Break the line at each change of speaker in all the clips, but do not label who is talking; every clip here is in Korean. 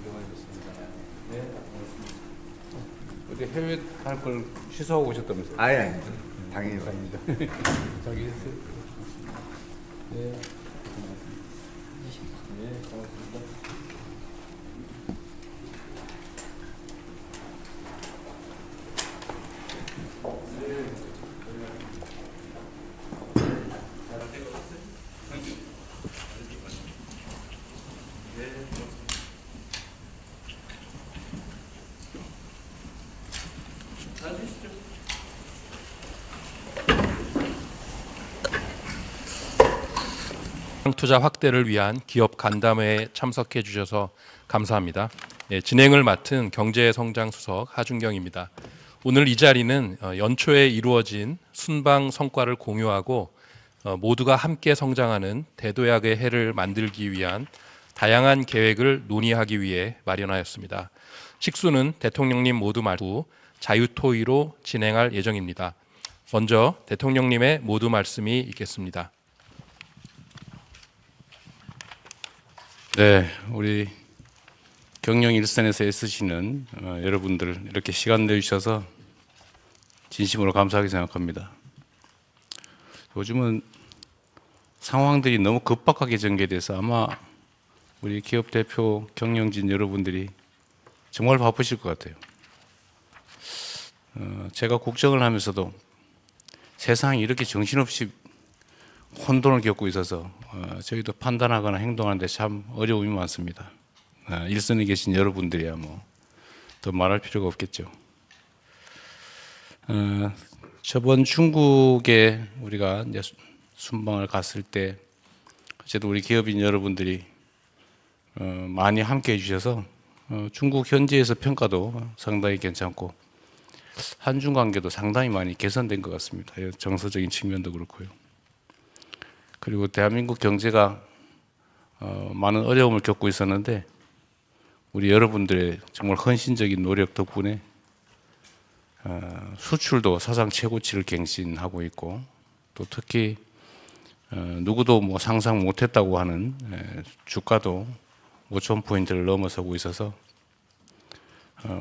들어가겠습니다. 네, 어디 해외 갈 걸 취소하고 오셨다면서요?
아예 당연히 갑니다.
자기 했어요? 네. 네, 고맙습니다.
투자 확대를 위한 기업 간담회에 참석해 주셔서 감사합니다. 진행을 맡은 경제성장수석 하준경입니다. 오늘 이 자리는 연초에 이루어진 순방 성과를 공유하고 모두가 함께 성장하는 대도약의 해를 만들기 위한 다양한 계획을 논의하기 위해 마련하였습니다. 식수는 대통령님 모두 말후 자유토의로 진행할 예정입니다. 먼저 대통령님의 모두 말씀이 있겠습니다.
네, 우리 경영 일선에서 애쓰시는 여러분들 이렇게 시간 내주셔서 진심으로 감사하게 생각합니다. 요즘은 상황들이 너무 급박하게 전개돼서 아마 우리 기업 대표 경영진 여러분들이 정말 바쁘실 것 같아요. 제가 국정을 하면서도 세상이 이렇게 정신없이 혼돈을 겪고 있어서 저희도 판단하거나 행동하는데 참 어려움이 많습니다. 일선에 계신 여러분들이야 뭐 더 말할 필요가 없겠죠. 저번 중국에 우리가 이제 순방을 갔을 때 어쨌든 우리 기업인 여러분들이 많이 함께 해주셔서 중국 현지에서 평가도 상당히 괜찮고 한중 관계도 상당히 많이 개선된 것 같습니다. 정서적인 측면도 그렇고요. 그리고 대한민국 경제가 많은 어려움을 겪고 있었는데 우리 여러분들의 정말 헌신적인 노력 덕분에 수출도 사상 최고치를 갱신하고 있고 또 특히 누구도 뭐 상상 못했다고 하는 주가도 5,000포인트를 넘어서고 있어서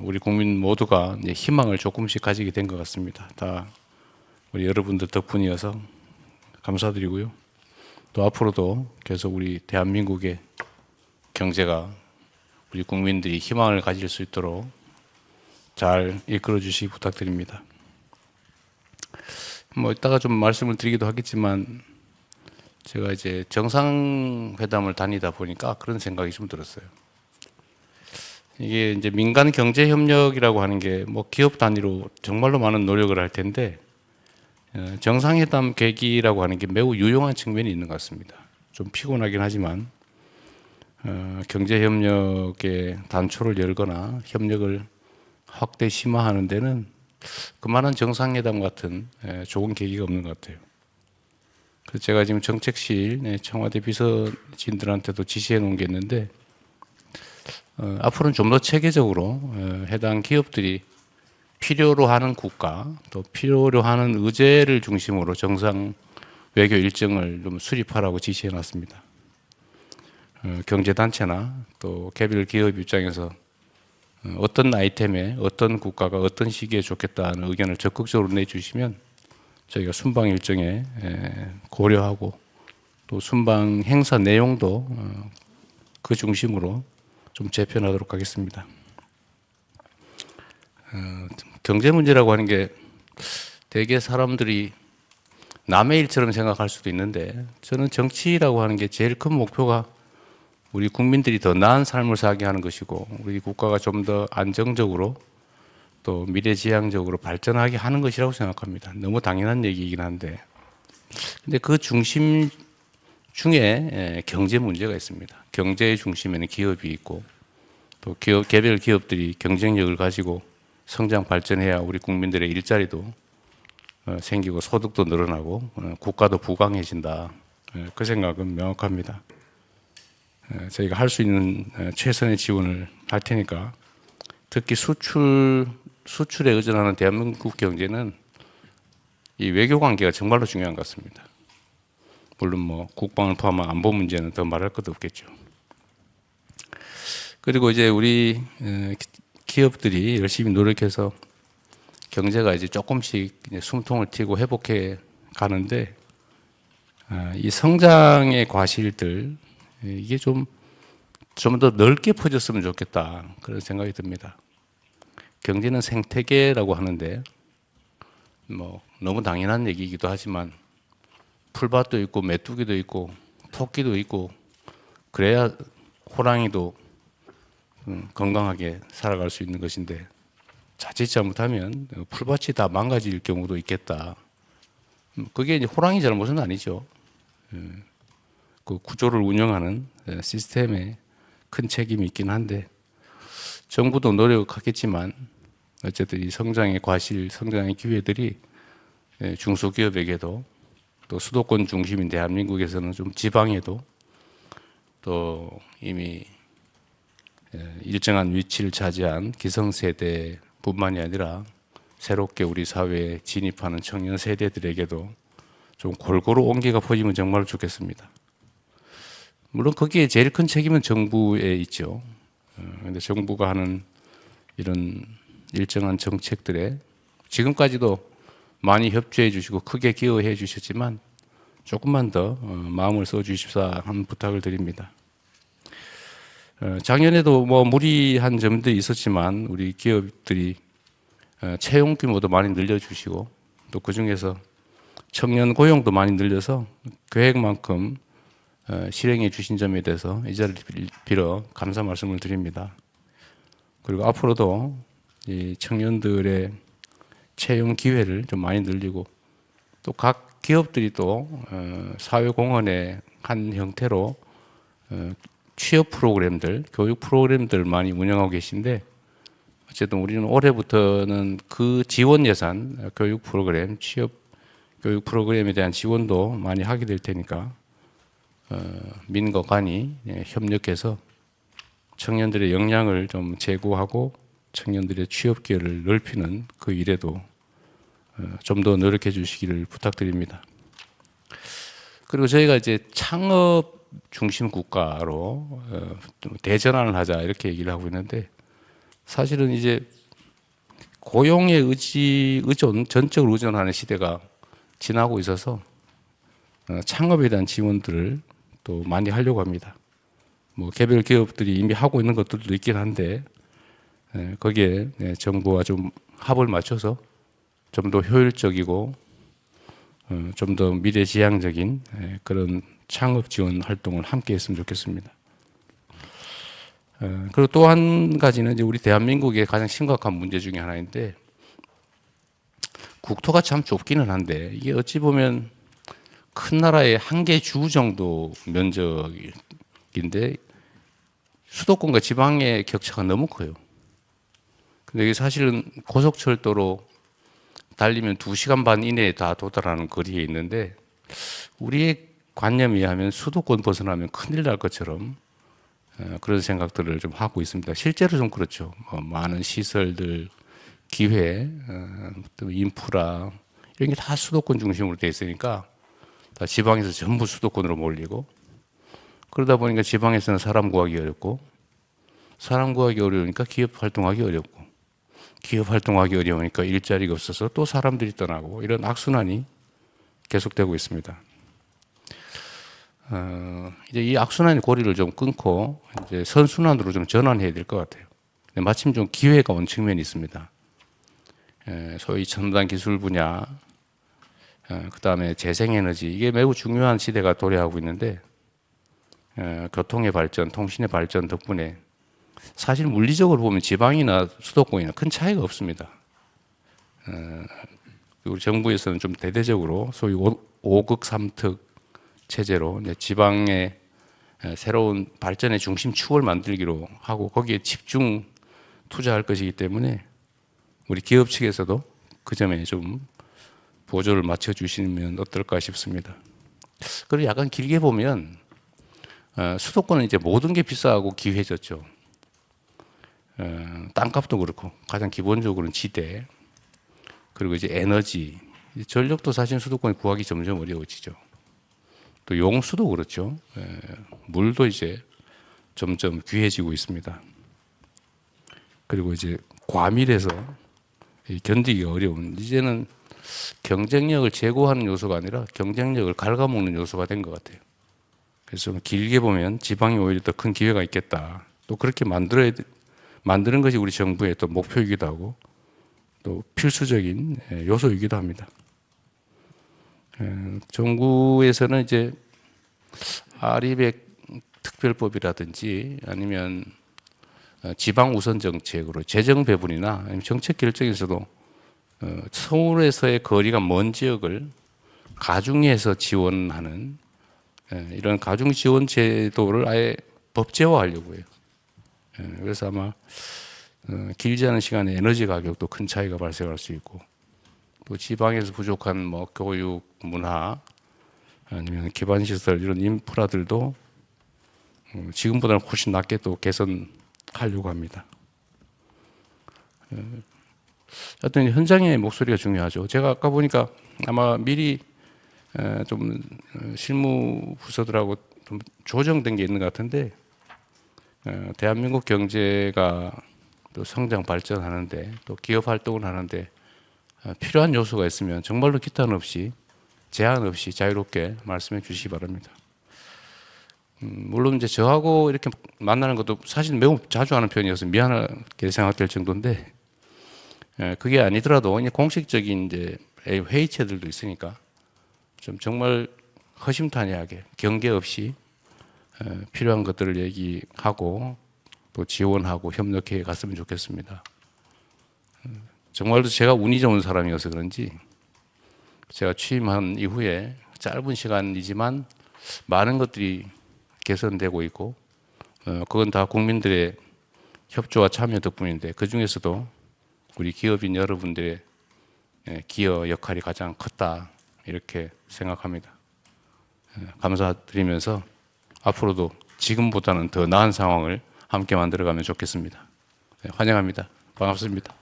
우리 국민 모두가 이제 희망을 조금씩 가지게 된 것 같습니다. 다 우리 여러분들 덕분이어서 감사드리고요. 또 앞으로도 계속 우리 대한민국의 경제가 우리 국민들이 희망을 가질 수 있도록 잘 이끌어 주시기 부탁드립니다. 뭐 이따가 좀 말씀을 드리기도 하겠지만 제가 이제 정상회담을 다니다 보니까 그런 생각이 좀 들었어요. 이게 이제 민간 경제 협력이라고 하는 게 뭐 기업 단위로 정말로 많은 노력을 할 텐데 정상회담 계기라고 하는 게 매우 유용한 측면이 있는 것 같습니다. 좀 피곤하긴 하지만 경제협력의 단초를 열거나 협력을 확대 심화하는 데는 그만한 정상회담 같은 좋은 계기가 없는 것 같아요. 그래서 제가 지금 정책실 청와대 비서진들한테도 지시해 놓은 게 있는데 앞으로는 좀 더 체계적으로 해당 기업들이 필요로 하는 국가 또 필요로 하는 의제를 중심으로 정상 외교 일정을 좀 수립하라고 지시해 놨습니다. 경제단체나 또 개별 기업 입장에서 어떤 아이템에 어떤 국가가 어떤 시기에 좋겠다는 의견을 적극적으로 내주시면 저희가 순방 일정에 고려하고 또 순방 행사 내용도 그 중심으로 좀 재편하도록 하겠습니다. 경제 문제라고 하는 게 대개 사람들이 남의 일처럼 생각할 수도 있는데 저는 정치라고 하는 게 제일 큰 목표가 우리 국민들이 더 나은 삶을 살게 하는 것이고 우리 국가가 좀 더 안정적으로 또 미래지향적으로 발전하게 하는 것이라고 생각합니다. 너무 당연한 얘기이긴 한데 근데 그 중심 중에 경제 문제가 있습니다. 경제의 중심에는 기업이 있고 또 개별 기업들이 경쟁력을 가지고 성장 발전해야 우리 국민들의 일자리도 생기고 소득도 늘어나고 국가도 부강해진다. 그 생각은 명확합니다. 저희가 할 수 있는 최선의 지원을 할 테니까 특히 수출에 의존하는 대한민국 경제는 이 외교 관계가 정말로 중요한 것 같습니다. 물론 뭐 국방을 포함한 안보 문제는 더 말할 것도 없겠죠. 그리고 이제 우리 기업들이 열심히 노력해서 경제가 이제 조금씩 이제 숨통을 틔고 회복해 가는데 이 성장의 과실들 이게 좀 더 넓게 퍼졌으면 좋겠다 그런 생각이 듭니다. 경제는 생태계라고 하는데 뭐 너무 당연한 얘기이기도 하지만 풀밭도 있고 메뚜기도 있고 토끼도 있고 그래야 호랑이도 건강하게 살아갈 수 있는 것인데 자칫 잘못하면 풀밭이 다 망가질 경우도 있겠다. 그게 이제 호랑이 잘못은 아니죠. 그 구조를 운영하는 시스템에 큰 책임이 있긴 한데 정부도 노력하겠지만 어쨌든 이 성장의 과실, 성장의 기회들이 중소기업에게도 또 수도권 중심인 대한민국에서는 좀 지방에도 또 이미 일정한 위치를 차지한 기성세대뿐만이 아니라 새롭게 우리 사회에 진입하는 청년 세대들에게도 좀 골고루 온기가 퍼지면 정말 좋겠습니다. 물론 거기에 제일 큰 책임은 정부에 있죠. 그런데 정부가 하는 이런 일정한 정책들에 지금까지도 많이 협조해 주시고 크게 기여해 주셨지만 조금만 더 마음을 써 주십사 하는 부탁을 드립니다. 작년에도 뭐 무리한 점들이 있었지만 우리 기업들이 채용 규모도 많이 늘려주시고 또 그중에서 청년 고용도 많이 늘려서 계획만큼 실행해 주신 점에 대해서 이 자리를 빌어 감사 말씀을 드립니다. 그리고 앞으로도 이 청년들의 채용 기회를 좀 많이 늘리고 또 각 기업들이 또 사회공헌의 한 형태로 취업 프로그램들, 교육 프로그램들 많이 운영하고 계신데 어쨌든 우리는 올해부터는 그 지원 예산, 교육 프로그램, 취업 교육 프로그램에 대한 지원도 많이 하게 될 테니까 민과 관이 협력해서 청년들의 역량을 좀 제고하고 청년들의 취업 기회를 넓히는 그 일에도 좀 더 노력해 주시기를 부탁드립니다. 그리고 저희가 이제 창업 중심 국가로 대전환을 하자 이렇게 얘기를 하고 있는데 사실은 이제 고용에 전적으로 의존하는 시대가 지나고 있어서 창업에 대한 지원들을 또 많이 하려고 합니다. 뭐 개별 기업들이 이미 하고 있는 것들도 있긴 한데 거기에 정부와 좀 합을 맞춰서 좀 더 효율적이고 좀 더 미래지향적인 그런 창업 지원 활동을 함께 했으면 좋겠습니다. 그리고 또 한 가지는 이제 우리 대한민국의 가장 심각한 문제 중에 하나인데 국토가 참 좁기는 한데 이게 어찌 보면 큰 나라의 한 개 주 정도 면적인데 수도권과 지방의 격차가 너무 커요. 근데 이게 사실은 고속철도로 달리면 2시간 반 이내에 다 도달하는 거리에 있는데 우리의 관념에 의하면 수도권 벗어나면 큰일 날 것처럼 그런 생각들을 좀 하고 있습니다. 실제로 좀 그렇죠. 많은 시설들, 기회, 또 인프라 이런 게 다 수도권 중심으로 돼 있으니까 다 지방에서 전부 수도권으로 몰리고 그러다 보니까 지방에서는 사람 구하기 어렵고 사람 구하기 어려우니까 기업 활동하기 어렵고 기업 활동하기 어려우니까 일자리가 없어서 또 사람들이 떠나고 이런 악순환이 계속되고 있습니다. 이제 이 악순환의 고리를 좀 끊고 이제 선순환으로 좀 전환해야 될 것 같아요. 근데 마침 좀 기회가 온 측면이 있습니다. 소위 첨단 기술 분야, 그 다음에 재생에너지 이게 매우 중요한 시대가 도래하고 있는데 교통의 발전, 통신의 발전 덕분에 사실 물리적으로 보면 지방이나 수도권이나 큰 차이가 없습니다. 우리 정부에서는 좀 대대적으로 소위 5극 3특 체제로 지방의 새로운 발전의 중심축을 만들기로 하고 거기에 집중 투자할 것이기 때문에 우리 기업 측에서도 그 점에 좀 보조를 맞춰주시면 어떨까 싶습니다. 그리고 약간 길게 보면 수도권은 이제 모든 게 비싸고 기회졌죠. 땅값도 그렇고 가장 기본적으로는 지대 그리고 이제 에너지 전력도 사실 수도권이 구하기 점점 어려워지죠. 또 용수도 그렇죠. 물도 이제 점점 귀해지고 있습니다. 그리고 이제 과밀해서 견디기 어려운, 이제는 경쟁력을 제고하는 요소가 아니라 경쟁력을 갉아먹는 요소가 된 것 같아요. 그래서 길게 보면 지방이 오히려 더 큰 기회가 있겠다. 또 그렇게 만드는 것이 우리 정부의 또 목표이기도 하고 또 필수적인 요소이기도 합니다. 정부에서는 이제 아리백 특별법이라든지 아니면 지방 우선 정책으로 재정 배분이나 아니면 정책 결정에서도 서울에서의 거리가 먼 지역을 가중해서 지원하는 이런 가중 지원 제도를 아예 법제화하려고 해요. 그래서 아마 길지 않은 시간에 에너지 가격도 큰 차이가 발생할 수 있고, 또 지방에서 부족한 뭐 교육, 문화 아니면 기반 시설 이런 인프라들도 지금보다는 훨씬 낮게 또 개선하려고 합니다. 하여튼 현장의 목소리가 중요하죠. 제가 아까 보니까 아마 미리 좀 실무 부서들하고 좀 조정된 게 있는 것 같은데, 대한민국 경제가 또 성장 발전하는데 또 기업 활동을 하는데 필요한 요소가 있으면 정말로 기탄 없이 제한 없이 자유롭게 말씀해 주시기 바랍니다. 물론 이제 저하고 이렇게 만나는 것도 사실 매우 자주 하는 편이어서 미안하게 생각될 정도인데, 그게 아니더라도 이제 공식적인 이제 회의체들도 있으니까 좀 정말 허심탄회하게 경계 없이 필요한 것들을 얘기하고 또 지원하고 협력해 갔으면 좋겠습니다. 정말로 제가 운이 좋은 사람이어서 그런지 제가 취임한 이후에 짧은 시간이지만 많은 것들이 개선되고 있고, 그건 다 국민들의 협조와 참여 덕분인데, 그 중에서도 우리 기업인 여러분들의 기여 역할이 가장 컸다 이렇게 생각합니다. 감사드리면서 앞으로도 지금보다는 더 나은 상황을 함께 만들어가면 좋겠습니다. 환영합니다. 반갑습니다.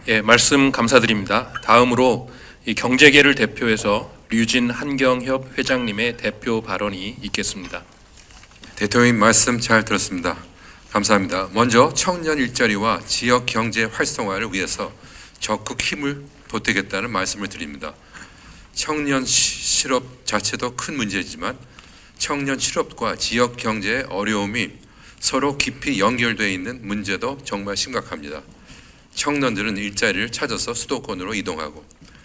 예, 말씀 감사드립니다. 다음으로 이 경제계를 대표해서 류진 한경협 회장님의 대표 발언이 있겠습니다.
대통령님 말씀 잘 들었습니다. 감사합니다. 먼저 청년 일자리와 지역 경제 활성화를 위해서 적극 힘을 보태겠다는 말씀을 드립니다. 청년 실업 자체도 큰 문제지만 청년 실업과 지역 경제의 어려움이 서로 깊이 연결되어 있는 문제도 정말 심각합니다. 청년들은 일자리를 찾아서 수도권으로 이동하고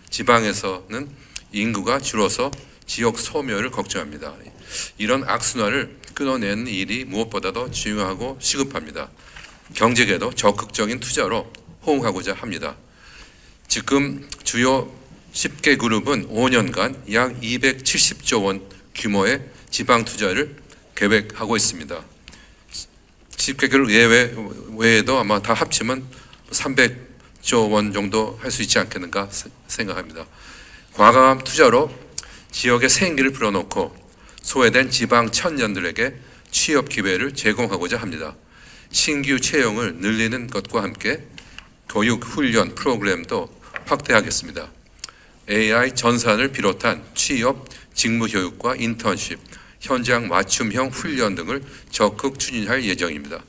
지방에서는 인구가 줄어서 지역 소멸을 걱정합니다. 이런 악순환을 끊어내는 일이 무엇보다도 중요하고 시급합니다. 경제계도 적극적인 투자로 호응하고자 합니다. 지금 주요 10개 그룹은 5년간 약 270조 원 규모의 지방 투자를 계획하고 있습니다. 10개 그룹 외에도 아마 다 합치면 300조 원 정도 할 수 있지 않겠는가 생각합니다. 과감한 투자로 지역의 생기를 불어넣고 소외된 지방 청년들에게 취업 기회를 제공하고자 합니다. 신규 채용을 늘리는 것과 함께 교육 훈련 프로그램도 확대하겠습니다. AI 전산을 비롯한 취업 직무 교육과 인턴십, 현장 맞춤형 훈련 등을 적극 추진할 예정입니다.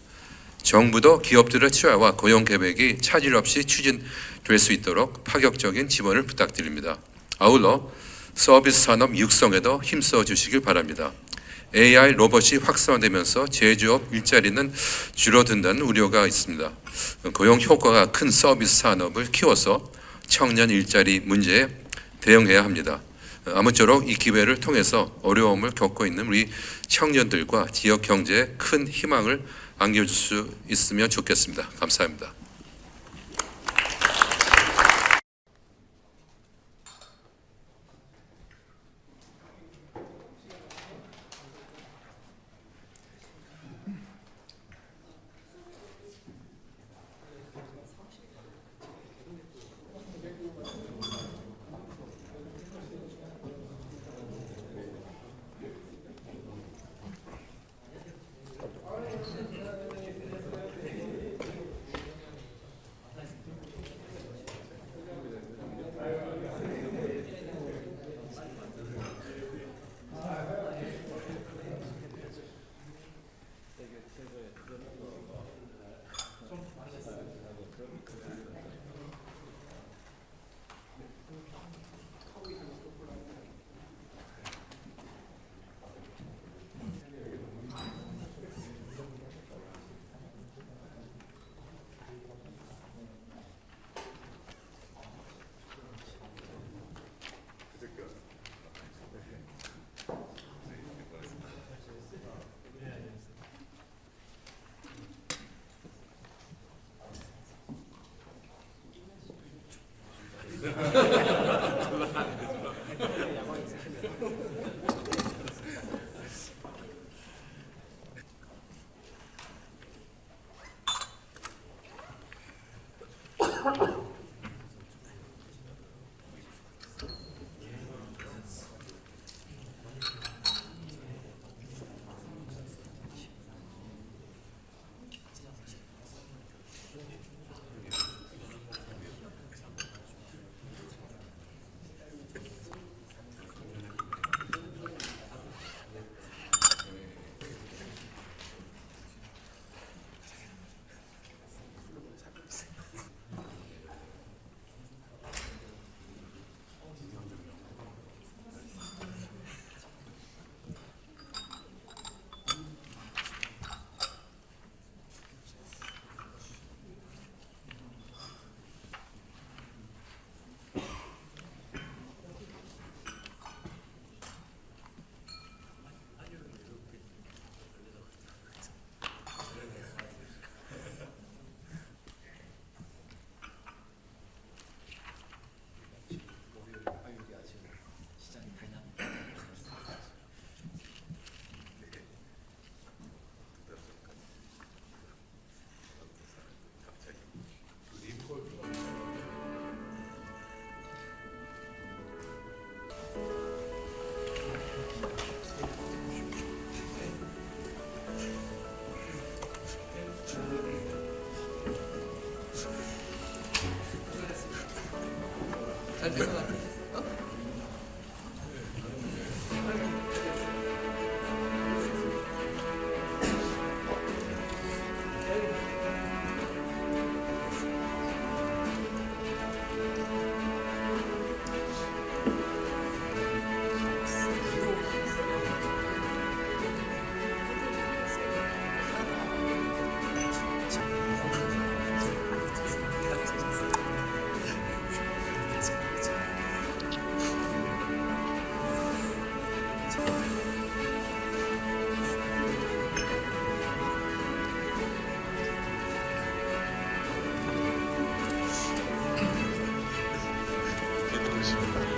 정부도 기업들의 투자와 고용 계획이 차질 없이 추진될 수 있도록 파격적인 지원을 부탁드립니다. 아울러 서비스 산업 육성에도 힘써 주시길 바랍니다. AI 로봇이 확산되면서 제조업 일자리는 줄어든다는 우려가 있습니다. 고용 효과가 큰 서비스 산업을 키워서 청년 일자리 문제에 대응해야 합니다. 아무쪼록 이 기회를 통해서 어려움을 겪고 있는 우리 청년들과 지역 경제에 큰 희망을 안겨줄 수 있으면 좋겠습니다. 감사합니다.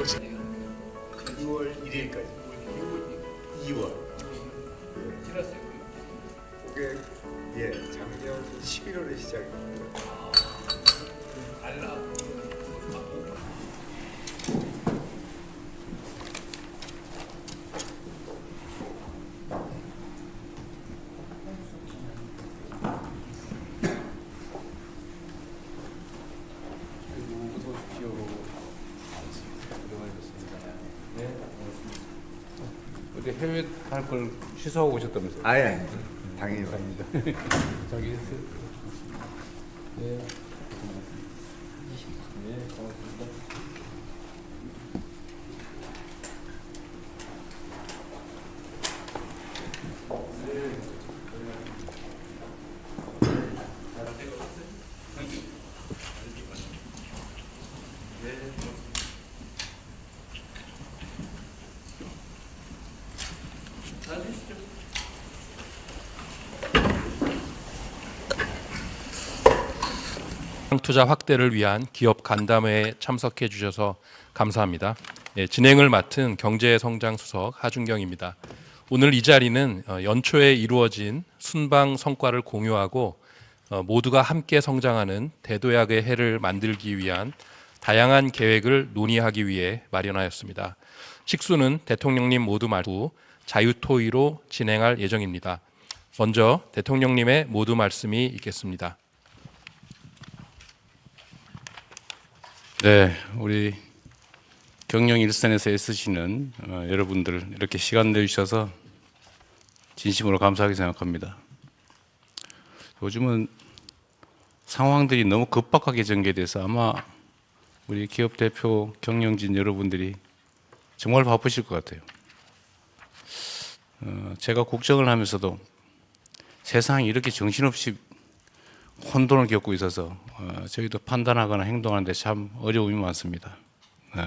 6월 1일까지. 2월. 그게 작년 11월에 시작입니다.
어서 오십시오. 들어가겠습니다. 네, 고맙습니다. 어디 해외 갈 걸 취소하고 오셨다면서요?
아예 당연히 갑니다.
자기 네. 네, 고맙습니다.
투자 확대를 위한 기업 간담회에 참석해 주셔서 감사합니다. 진행을 맡은 경제성장수석 하준경입니다. 오늘 이 자리는 연초에 이루어진 순방 성과를 공유하고 모두가 함께 성장하는 대도약의 해를 만들기 위한 다양한 계획을 논의하기 위해 마련하였습니다. 식수는 대통령님 모두 말후 자유토의로 진행할 예정입니다. 먼저 대통령님의 모두 말씀이 있겠습니다.
네, 우리 경영 일선에서 애쓰시는 여러분들 이렇게 시간 내주셔서 진심으로 감사하게 생각합니다. 요즘은 상황들이 너무 급박하게 전개돼서 아마 우리 기업 대표 경영진 여러분들이 정말 바쁘실 것 같아요. 제가 국정을 하면서도 세상이 이렇게 정신없이 혼돈을 겪고 있어서 저희도 판단하거나 행동하는데 참 어려움이 많습니다.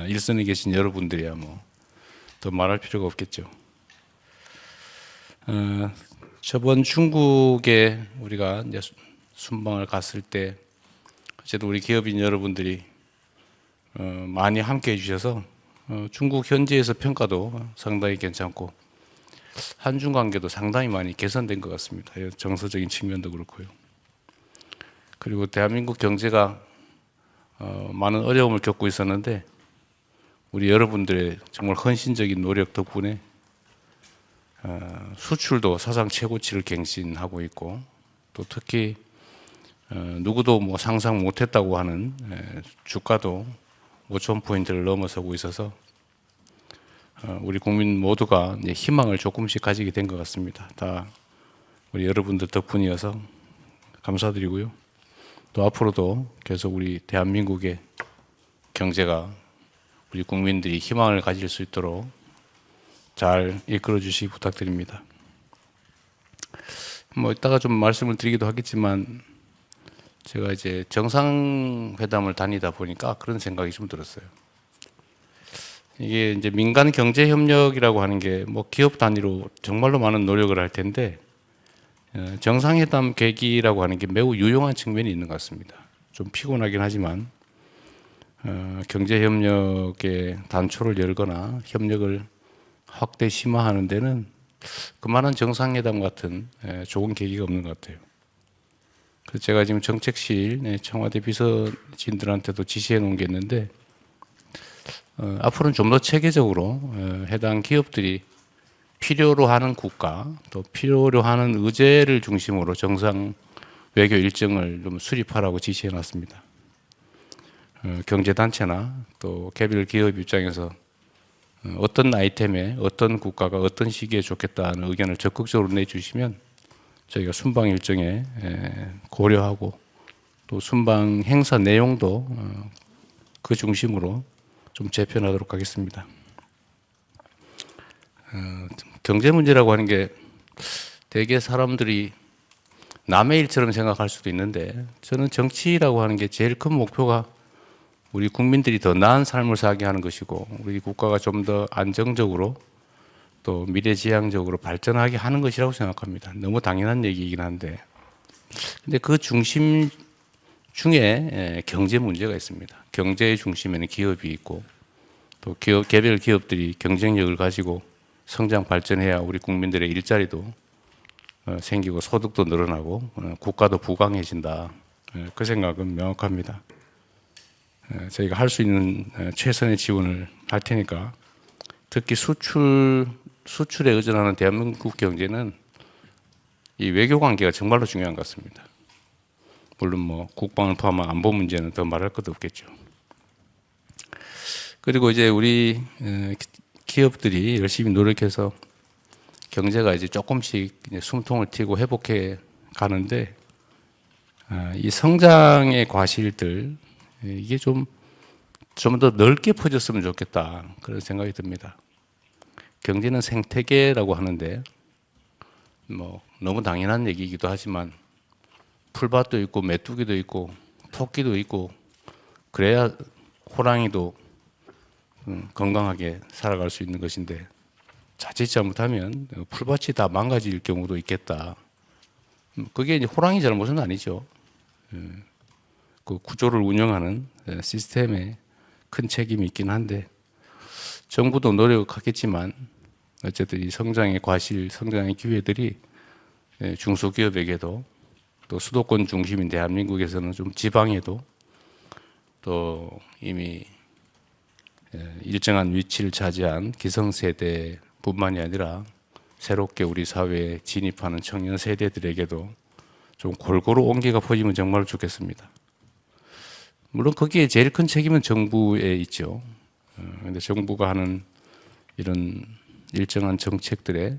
일선에 계신 여러분들이야 뭐 더 말할 필요가 없겠죠. 저번 중국에 우리가 이제 순방을 갔을 때 어쨌든 우리 기업인 여러분들이 많이 함께 해주셔서 중국 현지에서 평가도 상당히 괜찮고 한중 관계도 상당히 많이 개선된 것 같습니다. 정서적인 측면도 그렇고요. 그리고 대한민국 경제가 많은 어려움을 겪고 있었는데 우리 여러분들의 정말 헌신적인 노력 덕분에 수출도 사상 최고치를 갱신하고 있고 또 특히 누구도 뭐 상상 못했다고 하는 주가도 5,000포인트를 넘어서고 있어서 우리 국민 모두가 이제 희망을 조금씩 가지게 된 것 같습니다. 다 우리 여러분들 덕분이어서 감사드리고요. 또 앞으로도 계속 우리 대한민국의 경제가 우리 국민들이 희망을 가질 수 있도록 잘 이끌어 주시기 부탁드립니다. 뭐 이따가 좀 말씀을 드리기도 하겠지만 제가 이제 정상회담을 다니다 보니까 그런 생각이 좀 들었어요. 이게 이제 민간 경제 협력이라고 하는 게 뭐 기업 단위로 정말로 많은 노력을 할 텐데 정상회담 계기라고 하는 게 매우 유용한 측면이 있는 것 같습니다. 좀 피곤하긴 하지만 경제 협력의 단초를 열거나 협력을 확대 심화하는 데는 그만한 정상회담 같은 좋은 계기가 없는 것 같아요. 그래서 제가 지금 정책실 청와대 비서진들한테도 지시해 놓은 게 있는데 앞으로는 좀 더 체계적으로 해당 기업들이 필요로 하는 국가 또 필요로 하는 의제를 중심으로 정상 외교 일정을 좀 수립하라고 지시해 놨습니다. 경제단체나 또 개별 기업 입장에서 어떤 아이템에 어떤 국가가 어떤 시기에 좋겠다는 의견을 적극적으로 내주시면 저희가 순방 일정에 고려하고 또 순방 행사 내용도 그 중심으로 좀 재편하도록 하겠습니다. 경제 문제라고 하는 게 대개 사람들이 남의 일처럼 생각할 수도 있는데 저는 정치라고 하는 게 제일 큰 목표가 우리 국민들이 더 나은 삶을 살게 하는 것이고 우리 국가가 좀 더 안정적으로 또 미래지향적으로 발전하게 하는 것이라고 생각합니다. 너무 당연한 얘기이긴 한데 근데 그 중심 중에 경제 문제가 있습니다. 경제의 중심에는 기업이 있고 또 개별 기업들이 경쟁력을 가지고 성장 발전해야 우리 국민들의 일자리도 생기고 소득도 늘어나고 국가도 부강해진다. 그 생각은 명확합니다. 저희가 할 수 있는 최선의 지원을 할 테니까 특히 수출에 의존하는 대한민국 경제는 이 외교 관계가 정말로 중요한 것 같습니다. 물론 뭐 국방을 포함한 안보 문제는 더 말할 것도 없겠죠. 그리고 이제 우리 기업들이 열심히 노력해서 경제가 이제 조금씩 이제 숨통을 틔고 회복해 가는데 이 성장의 과실들 이게 좀 더 넓게 퍼졌으면 좋겠다 그런 생각이 듭니다. 경제는 생태계라고 하는데 뭐 너무 당연한 얘기이기도 하지만 풀밭도 있고 메뚜기도 있고 토끼도 있고 그래야 호랑이도 건강하게 살아갈 수 있는 것인데 자칫 잘못하면 풀밭이 다 망가질 경우도 있겠다. 그게 이제 호랑이 잘못은 아니죠. 그 구조를 운영하는 시스템에 큰 책임이 있긴 한데 정부도 노력하겠지만 어쨌든 이 성장의 과실, 성장의 기회들이 중소기업에게도 또 수도권 중심인 대한민국에서는 좀 지방에도 또 이미 일정한 위치를 차지한 기성세대뿐만이 아니라 새롭게 우리 사회에 진입하는 청년 세대들에게도 좀 골고루 온기가 퍼지면 정말 좋겠습니다. 물론 거기에 제일 큰 책임은 정부에 있죠. 그런데 정부가 하는 이런 일정한 정책들에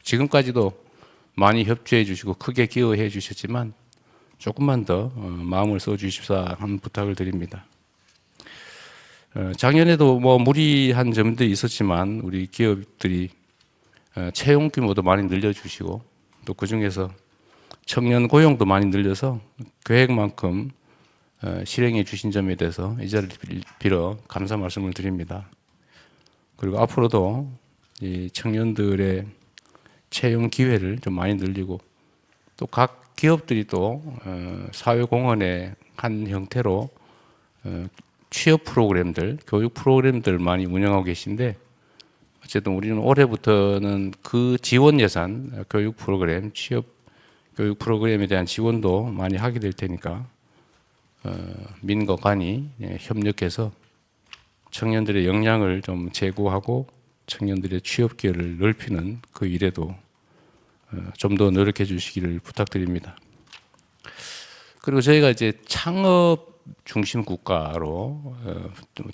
지금까지도 많이 협조해 주시고 크게 기여해 주셨지만 조금만 더 마음을 써 주십사 하는 부탁을 드립니다. 작년에도 뭐 무리한 점들이 있었지만 우리 기업들이 채용 규모도 많이 늘려주시고 또 그중에서 청년 고용도 많이 늘려서 계획만큼 실행해 주신 점에 대해서 이 자리를 빌어 감사 말씀을 드립니다. 그리고 앞으로도 이 청년들의 채용 기회를 좀 많이 늘리고 또 각 기업들이 또 사회공헌의 한 형태로 취업 프로그램들, 교육 프로그램들 많이 운영하고 계신데 어쨌든 우리는 올해부터는 그 지원 예산, 교육 프로그램, 취업 교육 프로그램에 대한 지원도 많이 하게 될 테니까 민과 관이 협력해서 청년들의 역량을 좀 제고하고 청년들의 취업 기회를 넓히는 그 일에도 좀 더 노력해 주시기를 부탁드립니다. 그리고 저희가 이제 창업 중심 국가로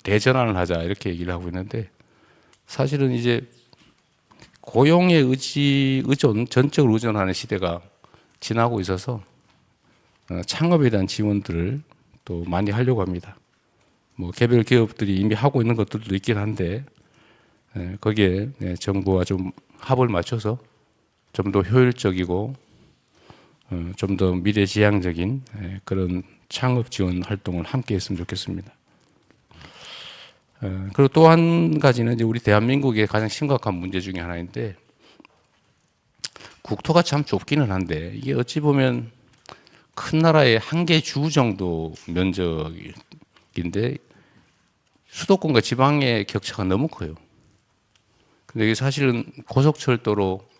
대전환을 하자 이렇게 얘기를 하고 있는데 사실은 이제 고용의 전적으로 의존하는 시대가 지나고 있어서 창업에 대한 지원들을 또 많이 하려고 합니다. 뭐 개별 기업들이 이미 하고 있는 것들도 있긴 한데 거기에 정부와 좀 합을 맞춰서 좀 더 효율적이고 좀 더 미래지향적인 그런 창업 지원 활동을 함께 했으면 좋겠습니다. 그리고 또 한 가지는 이제 우리 대한민국의 가장 심각한 문제 중에 하나인데 국토가 참 좁기는 한데 이게 어찌 보면 큰 나라의 한 개 주 정도 면적인데 수도권과 지방의 격차가 너무 커요. 근데 이게 사실은 고속철도로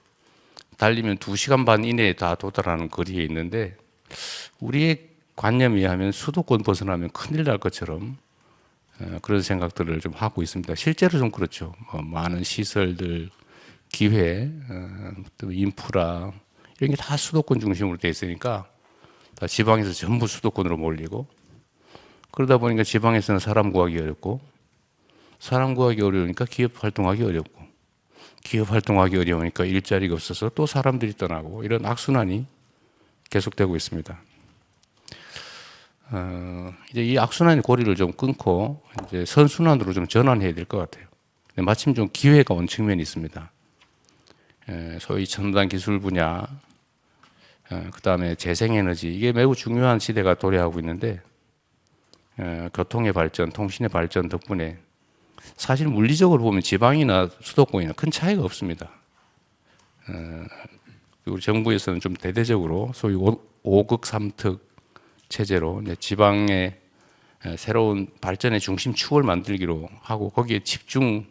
달리면 2시간 반 이내에 다 도달하는 거리에 있는데 우리의 관념에 의하면 수도권 벗어나면 큰일 날 것처럼 그런 생각들을 좀 하고 있습니다. 실제로 좀 그렇죠. 많은 시설들, 기회, 또 인프라 이런 게 다 수도권 중심으로 돼 있으니까 다 지방에서 전부 수도권으로 몰리고 그러다 보니까 지방에서는 사람 구하기 어렵고 사람 구하기 어려우니까 기업 활동하기 어렵고 기업 활동하기 어려우니까 일자리가 없어서 또 사람들이 떠나고 이런 악순환이 계속되고 있습니다. 이제 이 악순환의 고리를 좀 끊고 이제 선순환으로 좀 전환해야 될 것 같아요. 근데 마침 좀 기회가 온 측면이 있습니다. 소위 첨단 기술 분야, 그 다음에 재생에너지 이게 매우 중요한 시대가 도래하고 있는데 교통의 발전, 통신의 발전 덕분에 사실 물리적으로 보면 지방이나 수도권이나 큰 차이가 없습니다. 우리 정부에서는 좀 대대적으로 소위 5극 3특 체제로 지방의 새로운 발전의 중심축을 만들기로 하고 거기에 집중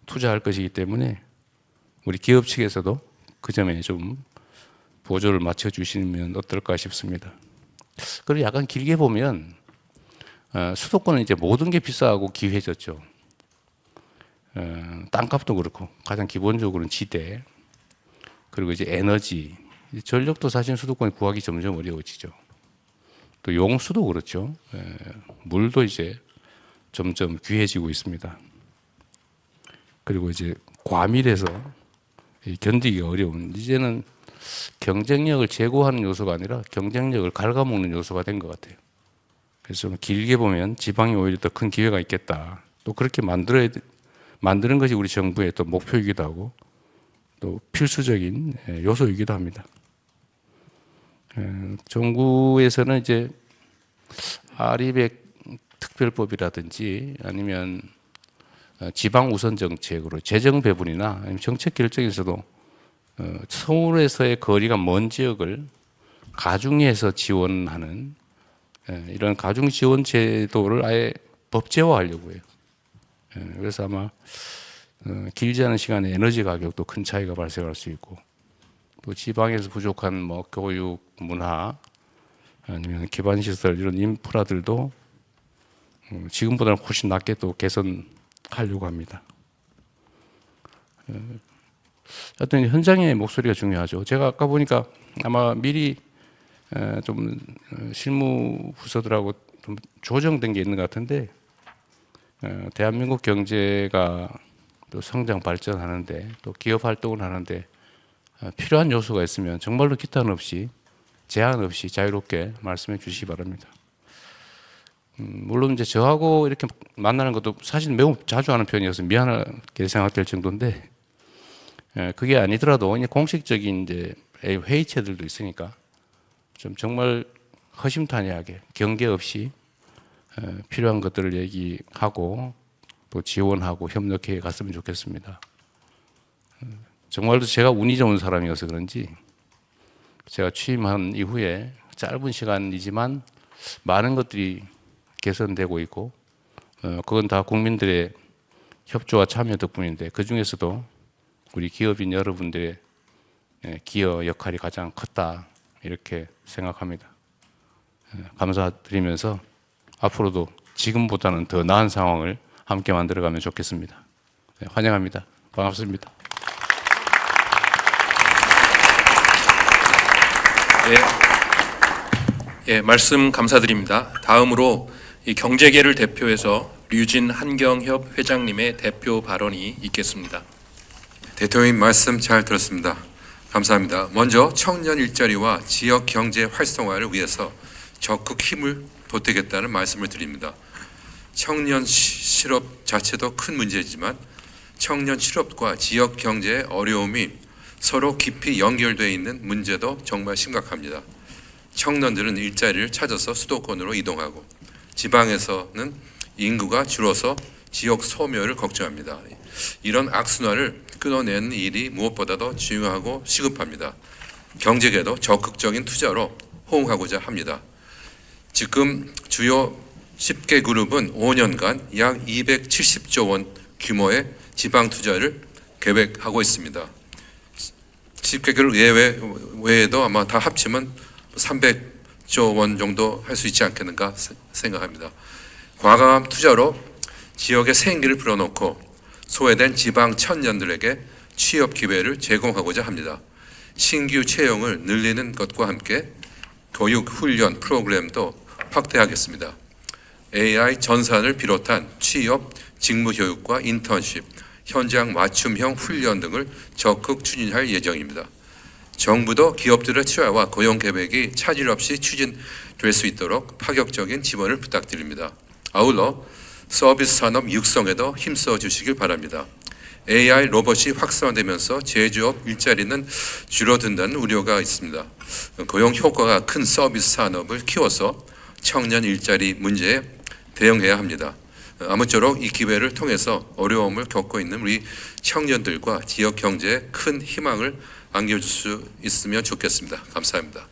투자할 것이기 때문에 우리 기업 측에서도 그 점에 좀 보조를 맞춰주시면 어떨까 싶습니다. 그리고 약간 길게 보면 수도권은 이제 모든 게 비싸고 기회졌죠. 땅값도 그렇고 가장 기본적으로는 지대 그리고 이제 에너지, 전력도 사실 수도권에 구하기 점점 어려워지죠. 또 용수도 그렇죠. 물도 이제 점점 귀해지고 있습니다. 그리고 이제 과밀해서 견디기가 어려운, 이제는 경쟁력을 제고하는 요소가 아니라 경쟁력을 갉아먹는 요소가 된 것 같아요. 그래서 좀 길게 보면 지방이 오히려 더 큰 기회가 있겠다. 또 그렇게 만드는 것이 우리 정부의 또 목표이기도 하고 또 필수적인 요소이기도 합니다. 정부에서는 이제 아리백 특별법이라든지 아니면 지방 우선 정책으로 재정 배분이나 아니면 정책 결정에서도 서울에서의 거리가 먼 지역을 가중해서 지원하는 이런 가중 지원 제도를 아예 법제화하려고 해요. 그래서 아마 길지 않은 시간에 에너지 가격도 큰 차이가 발생할 수 있고 또 지방에서 부족한 뭐 교육, 문화 아니면 기반 시설 이런 인프라들도 지금보다는 훨씬 낮게 또 개선하려고 합니다. 하여튼 현장의 목소리가 중요하죠. 제가 아까 보니까 아마 미리 좀 실무 부서들하고 좀 조정된 게 있는 것 같은데 대한민국 경제가 또 성장 발전하는데 또 기업 활동을 하는데 필요한 요소가 있으면 정말로 기탄 없이 제한 없이 자유롭게 말씀해 주시기 바랍니다. 물론 이제 저하고 이렇게 만나는 것도 사실 매우 자주 하는 편이어서 미안하게 생각될 정도인데 그게 아니더라도 이제 공식적인 이제 회의체들도 있으니까 좀 정말 허심탄회하게 경계 없이 필요한 것들을 얘기하고 또 지원하고 협력해 갔으면 좋겠습니다. 정말로 제가 운이 좋은 사람이어서 그런지 제가 취임한 이후에 짧은 시간이지만 많은 것들이 개선되고 있고 그건 다 국민들의 협조와 참여 덕분인데 그중에서도 우리 기업인 여러분들의 기여 역할이 가장 컸다 이렇게 생각합니다. 감사드리면서 앞으로도 지금보다는 더 나은 상황을 함께 만들어가면 좋겠습니다. 환영합니다. 반갑습니다.
말씀 감사드립니다. 다음으로 이 경제계를 대표해서 류진 한경협 회장님의 대표 발언이 있겠습니다.
대통령님 말씀 잘 들었습니다. 감사합니다. 먼저 청년 일자리와 지역 경제 활성화를 위해서 적극 힘을 보태겠다는 말씀을 드립니다. 청년 실업 자체도 큰 문제지만 청년 실업과 지역 경제의 어려움이 서로 깊이 연결되어 있는 문제도 정말 심각합니다. 청년들은 일자리를 찾아서 수도권으로 이동하고 지방에서는 인구가 줄어서 지역 소멸을 걱정합니다. 이런 악순환을 끊어내는 일이 무엇보다도 중요하고 시급합니다. 경제계도 적극적인 투자로 호응하고자 합니다. 지금 주요 10개 그룹은 5년간 약 270조 원 규모의 지방 투자를 계획하고 있습니다. 10개 그룹 외에도 아마 다 합치면 300조 원 정도 할 수 있지 않겠는가 생각합니다. 과감한 투자로 지역의 생기를 불어넣고 소외된 지방 청년들에게 취업 기회를 제공하고자 합니다. 신규 채용을 늘리는 것과 함께 교육 훈련 프로그램도 확대하겠습니다. AI 전산을 비롯한 취업 직무 교육과 인턴십, 현장 맞춤형 훈련 등을 적극 추진할 예정입니다. 정부도 기업들의 투자와 고용 계획이 차질 없이 추진될 수 있도록 파격적인 지원을 부탁드립니다. 아울러 서비스 산업 육성에도 힘써 주시길 바랍니다. AI 로봇이 확산되면서 제조업 일자리는 줄어든다는 우려가 있습니다. 고용 효과가 큰 서비스 산업을 키워서 청년 일자리 문제에 대응해야 합니다. 아무쪼록 이 기회를 통해서 어려움을 겪고 있는 우리 청년들과 지역 경제에 큰 희망을 안겨줄 수 있으면 좋겠습니다. 감사합니다.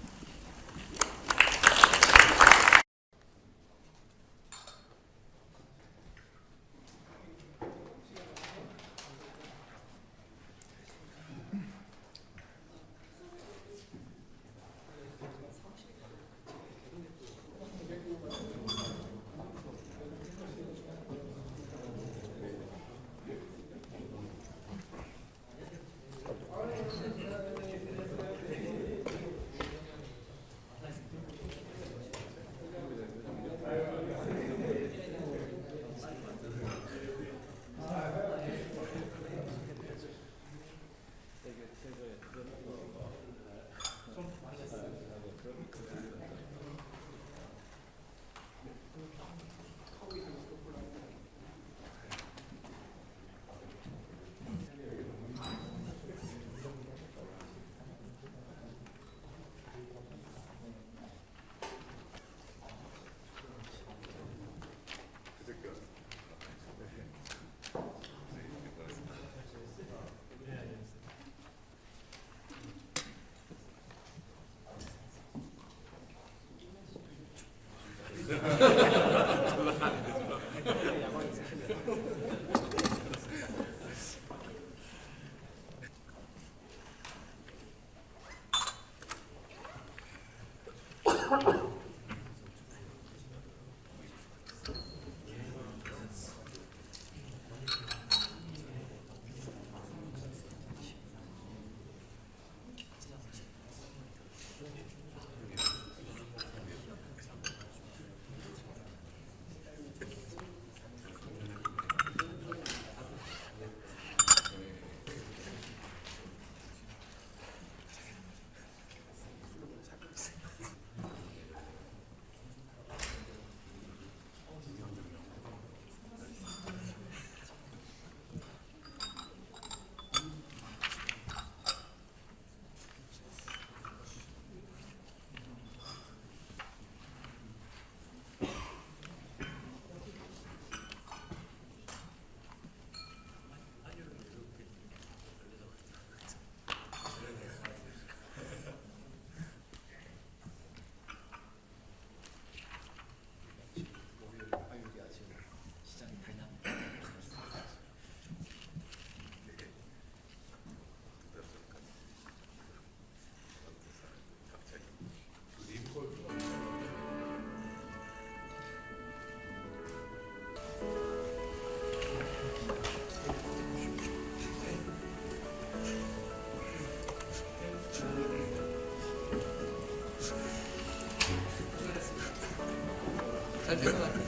그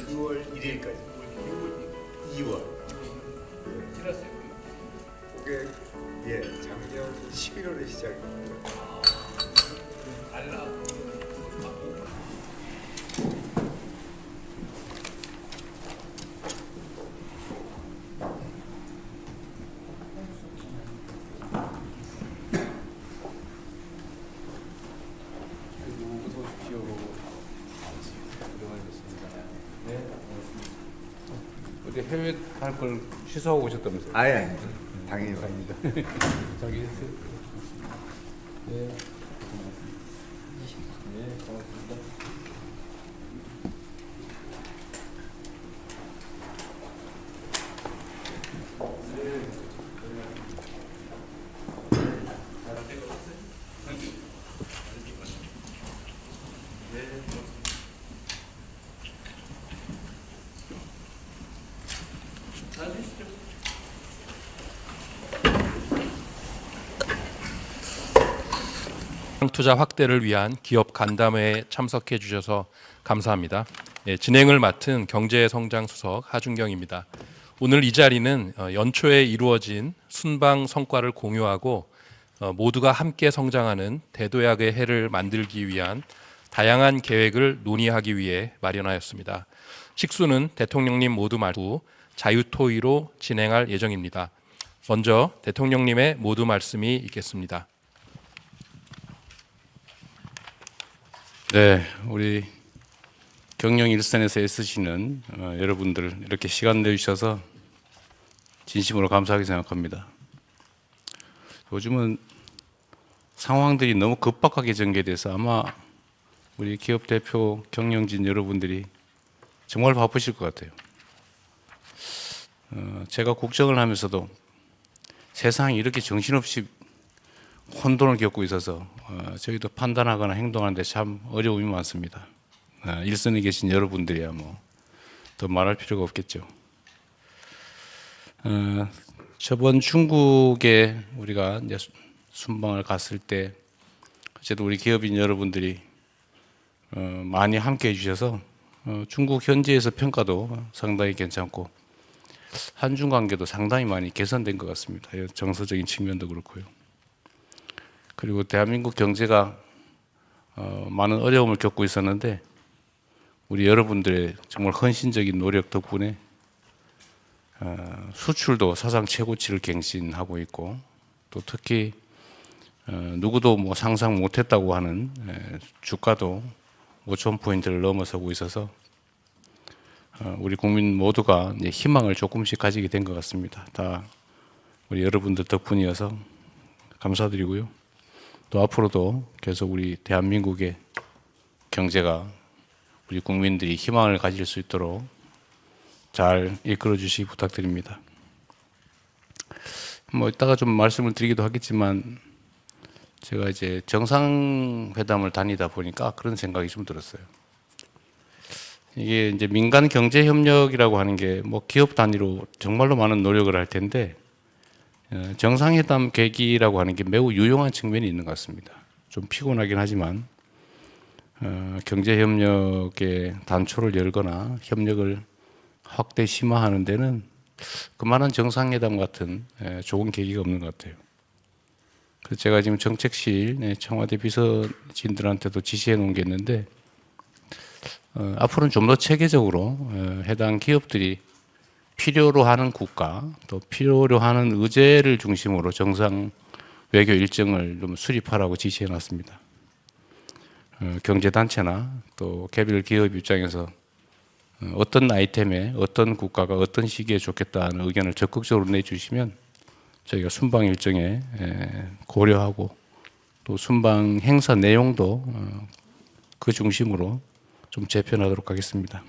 6월 1일까지 2월. 그게 작년 11월에 시작이고요.
어서 오십시오. 들어가겠습니다. 네, 고맙습니다. 어디 해외 갈 걸 취소하고 오셨다면서요?
아예 당연히
아닙니다. 자기 했어요? 네. 네, 고맙습니다.
투자 확대를 위한 기업 간담회에 참석해 주셔서 감사합니다. 진행을 맡은 경제성장수석 하준경입니다. 오늘 이 자리는 연초에 이루어진 순방 성과를 공유하고 모두가 함께 성장하는 대도약의 해를 만들기 위한 다양한 계획을 논의하기 위해 마련하였습니다. 식수는 대통령님 모두 말고 자유토의로 진행할 예정입니다. 먼저 대통령님의 모두 말씀이 있겠습니다.
네, 우리 경영 일선에서 애쓰시는 여러분들 이렇게 시간 내주셔서 진심으로 감사하게 생각합니다. 요즘은 상황들이 너무 급박하게 전개돼서 아마 우리 기업 대표 경영진 여러분들이 정말 바쁘실 것 같아요. 제가 국정을 하면서도 세상이 이렇게 정신없이 혼돈을 겪고 있어서 저희도 판단하거나 행동하는데 참 어려움이 많습니다. 일선에 계신 여러분들이야 뭐 더 말할 필요가 없겠죠. 저번 중국에 우리가 이제 순방을 갔을 때 어쨌든 우리 기업인 여러분들이 많이 함께 해주셔서 중국 현지에서 평가도 상당히 괜찮고 한중 관계도 상당히 많이 개선된 것 같습니다. 정서적인 측면도 그렇고요. 그리고 대한민국 경제가 많은 어려움을 겪고 있었는데 우리 여러분들의 정말 헌신적인 노력 덕분에 수출도 사상 최고치를 갱신하고 있고 또 특히 누구도 뭐 상상 못했다고 하는 주가도 5천 포인트를 넘어서고 있어서 우리 국민 모두가 이제 희망을 조금씩 가지게 된 것 같습니다. 다 우리 여러분들 덕분이어서 감사드리고요. 또 앞으로도 계속 우리 대한민국의 경제가 우리 국민들이 희망을 가질 수 있도록 잘 이끌어 주시기 부탁드립니다. 뭐 이따가 좀 말씀을 드리기도 하겠지만 제가 이제 정상회담을 다니다 보니까 그런 생각이 좀 들었어요. 이게 이제 민간 경제 협력이라고 하는 게 뭐 기업 단위로 정말로 많은 노력을 할 텐데 정상회담 계기라고 하는 게 매우 유용한 측면이 있는 것 같습니다. 좀 피곤하긴 하지만 경제협력의 단초를 열거나 협력을 확대 심화하는 데는 그만한 정상회담 같은 좋은 계기가 없는 것 같아요. 그래서 제가 지금 정책실 청와대 비서진들한테도 지시해 놓은 게 있는데 앞으로는 좀 더 체계적으로 해당 기업들이 필요로 하는 국가 또 필요로 하는 의제를 중심으로 정상 외교 일정을 좀 수립하라고 지시해 놨습니다. 경제단체나 또 개별 기업 입장에서 어떤 아이템에 어떤 국가가 어떤 시기에 좋겠다는 의견을 적극적으로 내주시면 저희가 순방 일정에 고려하고 또 순방 행사 내용도 그 중심으로 좀 재편하도록 하겠습니다.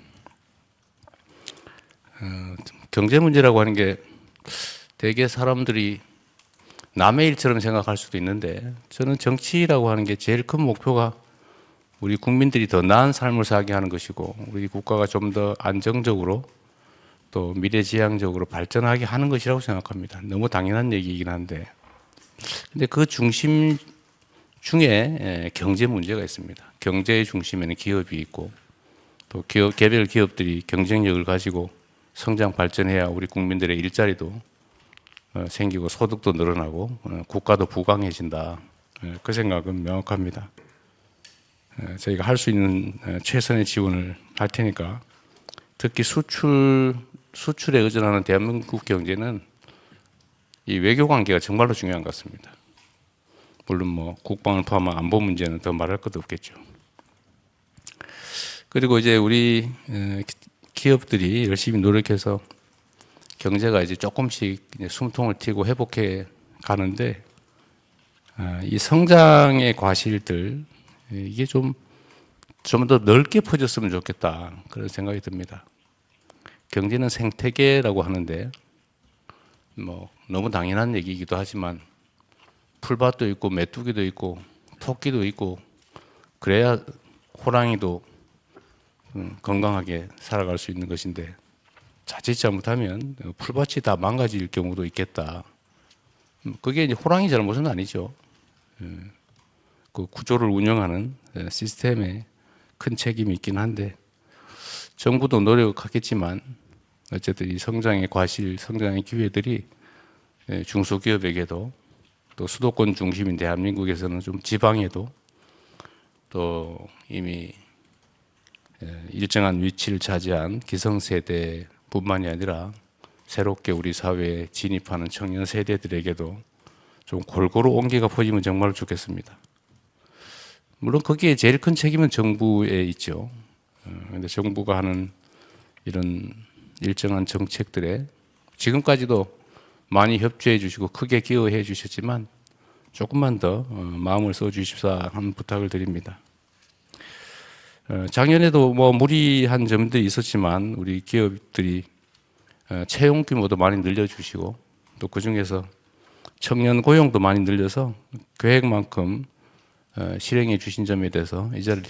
경제 문제라고 하는 게 대개 사람들이 남의 일처럼 생각할 수도 있는데 저는 정치라고 하는 게 제일 큰 목표가 우리 국민들이 더 나은 삶을 살게 하는 것이고 우리 국가가 좀 더 안정적으로 또 미래지향적으로 발전하게 하는 것이라고 생각합니다. 너무 당연한 얘기이긴 한데 근데 그 중심 중에 경제 문제가 있습니다. 경제의 중심에는 기업이 있고 또 개별 기업들이 경쟁력을 가지고 성장 발전해야 우리 국민들의 일자리도 생기고 소득도 늘어나고 국가도 부강해진다. 그 생각은 명확합니다. 저희가 할 수 있는 최선의 지원을 할 테니까 특히 수출에 의존하는 대한민국 경제는 이 외교 관계가 정말로 중요한 것 같습니다. 물론 뭐 국방을 포함한 안보 문제는 더 말할 것도 없겠죠. 그리고 이제 우리 기업들이 열심히 노력해서 경제가 이제 조금씩 이제 숨통을 틔고 회복해 가는데 이 성장의 과실들 이게 좀 더 넓게 퍼졌으면 좋겠다 그런 생각이 듭니다. 경제는 생태계라고 하는데 뭐 너무 당연한 얘기이기도 하지만 풀밭도 있고 메뚜기도 있고 토끼도 있고 그래야 호랑이도 건강하게 살아갈 수 있는 것인데 자칫 잘못하면 풀밭이 다 망가질 경우도 있겠다. 그게 이제 호랑이 잘못은 아니죠. 그 구조를 운영하는 시스템에 큰 책임이 있긴 한데 정부도 노력하겠지만 어쨌든 이 성장의 과실, 성장의 기회들이 중소기업에게도 또 수도권 중심인 대한민국에서는 좀 지방에도 또 이미 일정한 위치를 차지한 기성세대뿐만이 아니라 새롭게 우리 사회에 진입하는 청년 세대들에게도 좀 골고루 온기가 퍼지면 정말 좋겠습니다. 물론 거기에 제일 큰 책임은 정부에 있죠. 그런데 정부가 하는 이런 일정한 정책들에 지금까지도 많이 협조해 주시고 크게 기여해 주셨지만 조금만 더 마음을 써 주십사 하는 부탁을 드립니다. 작년에도 뭐 무리한 점들이 있었지만 우리 기업들이 채용 규모도 많이 늘려주시고 또 그중에서 청년 고용도 많이 늘려서 계획만큼 실행해 주신 점에 대해서 이 자리를